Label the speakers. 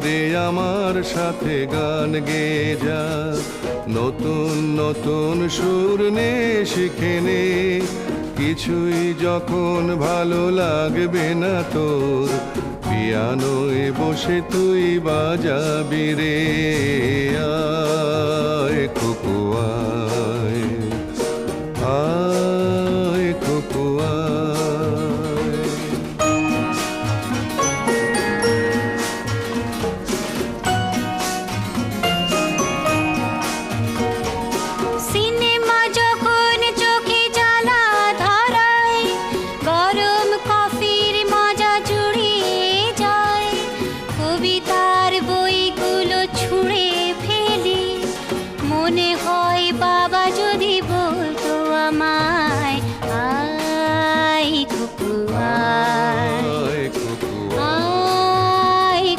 Speaker 1: রে আমার সাথে গান গেয়ে যা, নতুন নতুন সুর নে শিখে নে। কিছুই যখন ভালো লাগবে না তোর, পিয়ানোয় বসে তুই বাজাবি রে। আয় খোকো আয়, আয় খোকো আয়।
Speaker 2: সিনেমা যখন চোখে জ্বালা ধরায়, গরম কফির মজা জুড়িয়ে যায়। কবিতা